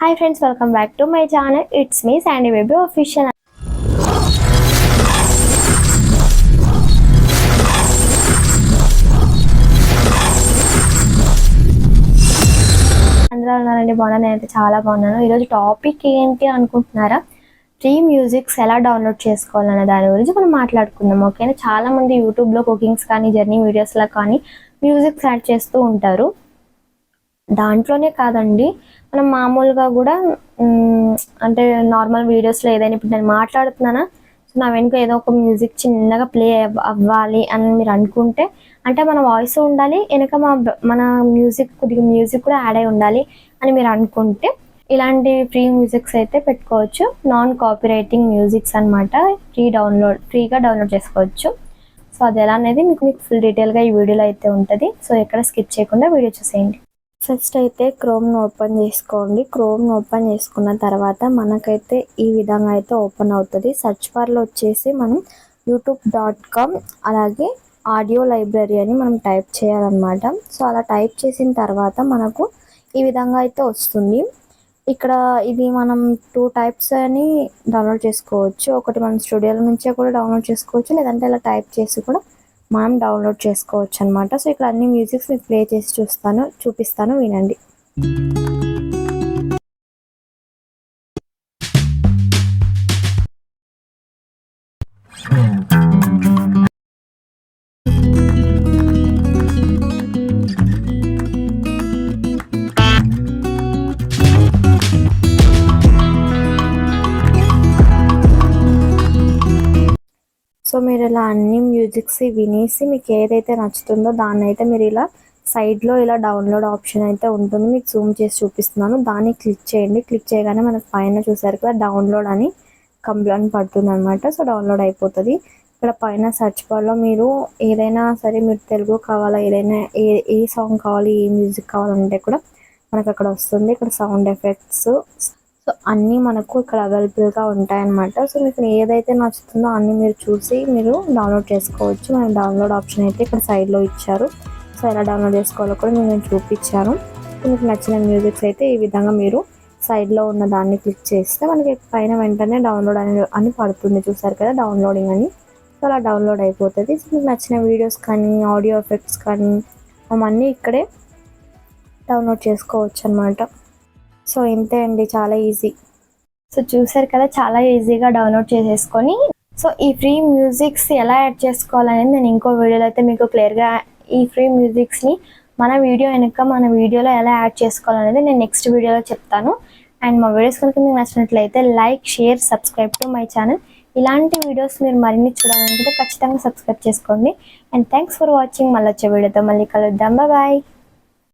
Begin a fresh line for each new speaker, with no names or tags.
Hi friends, welcome back to my channel. It's me Sandy Baby Official. అందరూ ఉన్నారండి, బాగున్నాను. నేనైతే చాలా బాగున్నాను. ఈరోజు టాపిక్ ఏంటి అనుకుంటున్నారా? ఫ్రీ మ్యూజిక్స్ ఎలా డౌన్లోడ్ చేసుకోవాలనే దాని గురించి మనం మాట్లాడుకుందాం. ఓకేనా? చాలా మంది యూట్యూబ్లో కుకింగ్స్ కానీ జర్నీ వీడియోస్లో కానీ మ్యూజిక్స్ యాడ్ చేస్తూ ఉంటారు. దాంట్లోనే కాదండి, మనం మామూలుగా కూడా అంటే నార్మల్ వీడియోస్లో ఏదైనా ఇప్పుడు నేను మాట్లాడుతున్నానా, సో నా వెనుక ఏదో ఒక మ్యూజిక్ చిన్నగా ప్లే అవ్వాలి అని మీరు అనుకుంటే, అంటే మన వాయిస్ ఉండాలి, వెనక మన కొద్దిగా మ్యూజిక్ కూడా యాడ్ అయి ఉండాలి అని మీరు అనుకుంటే ఇలాంటి ఫ్రీ మ్యూజిక్స్ అయితే పెట్టుకోవచ్చు. నాన్ కాపీరైటింగ్ మ్యూజిక్స్ అనమాట. ఫ్రీగా డౌన్లోడ్ చేసుకోవచ్చు. సో అది ఎలా అనేది మీకు ఫుల్ డీటెయిల్గా ఈ వీడియోలో అయితే ఉంటుంది. సో ఎక్కడ స్కిప్ చేయకుండా వీడియో చూసేయండి. ఫస్ట్ అయితే క్రోమ్ను ఓపెన్ చేసుకోండి. క్రోమ్ను ఓపెన్ చేసుకున్న తర్వాత మనకైతే ఈ విధంగా అయితే ఓపెన్ అవుతుంది. సెర్చ్ బార్లో వచ్చేసి మనం youtube.com అలాగే ఆడియో లైబ్రరీ అని మనం టైప్ చేయాలన్నమాట. సో అలా టైప్ చేసిన తర్వాత మనకు ఈ విధంగా అయితే వస్తుంది. ఇక్కడ ఇది మనం 2 టైప్స్ అని డౌన్లోడ్ చేసుకోవచ్చు. ఒకటి మనం స్టూడియోల నుంచే కూడా డౌన్లోడ్ చేసుకోవచ్చు, లేదంటే ఇలా టైప్ చేసి కూడా మనం డౌన్లోడ్ చేసుకోవచ్చు అనమాట. సో ఇక్కడ అన్ని మ్యూజిక్స్ మీకు ప్లే చేసి చూపిస్తాను, వినండి. సో మీరు ఇలా అన్ని మ్యూజిక్స్ వినేసి మీకు ఏదైతే నచ్చుతుందో దాన్ని అయితే మీరు ఇలా సైడ్లో ఇలా డౌన్లోడ్ ఆప్షన్ అయితే ఉంటుంది. మీకు జూమ్ చేసి చూపిస్తున్నాను. దాన్ని క్లిక్ చేయండి. క్లిక్ చేయగానే మనకు పైన చూసారు కదా డౌన్లోడ్ అని కంప్లైంట్ పడుతుంది అనమాట. సో డౌన్లోడ్ అయిపోతుంది. ఇక్కడ పైన సెర్చ్ బార్లో మీరు ఏదైనా సరే, మీరు తెలుగు కావాలా, ఏదైనా ఏ సాంగ్ కావాలి, ఏ మ్యూజిక్ కావాలంటే కూడా మనకు అక్కడ వస్తుంది. ఇక్కడ సౌండ్ ఎఫెక్ట్స్, సో అన్నీ మనకు ఇక్కడ అవైలబుల్గా ఉంటాయన్నమాట. సో మీకు ఏదైతే నచ్చుతుందో అన్నీ మీరు చూసి మీరు డౌన్లోడ్ చేసుకోవచ్చు. మనం డౌన్లోడ్ ఆప్షన్ అయితే ఇక్కడ సైడ్లో ఇచ్చారు. సో ఎలా డౌన్లోడ్ చేసుకోవాలో కూడా నేను చూపించాను. మీకు నచ్చిన మ్యూజిక్స్ అయితే ఈ విధంగా మీరు సైడ్లో ఉన్న దాన్ని క్లిక్ చేస్తే మనకి పైన వెంటనే డౌన్లోడ్ అని పడుతుంది. చూసారు కదా డౌన్లోడింగ్ అని. సో అలా డౌన్లోడ్ అయిపోతుంది. సో మీకు నచ్చిన వీడియోస్ కానీ ఆడియో ఎఫెక్ట్స్ కానీ అవన్నీ ఇక్కడే డౌన్లోడ్ చేసుకోవచ్చు అన్నమాట. సో ఇంతే అండి, చాలా ఈజీ. సో చూసారు కదా, చాలా ఈజీగా డౌన్లోడ్ చేసేసుకొని, సో ఈ ఫ్రీ మ్యూజిక్స్ ఎలా యాడ్ చేసుకోవాలనేది నేను ఇంకో వీడియోలో అయితే మీకు క్లియర్గా ఈ ఫ్రీ మ్యూజిక్స్ని మన వీడియోలో ఎలా యాడ్ చేసుకోవాలనేది నేను నెక్స్ట్ వీడియోలో చెప్తాను. అండ్ మా వీడియోస్ కనుక మీకు నచ్చినట్లయితే like, share, subscribe to my channel. ఇలాంటి వీడియోస్ మీరు మరిన్ని చూడాలనుకుంటే ఖచ్చితంగా సబ్స్క్రైబ్ చేసుకోండి. And thanks for watching. మళ్ళీ వచ్చే వీడియోతో మళ్ళీ కలుద్దాం. బాయ్.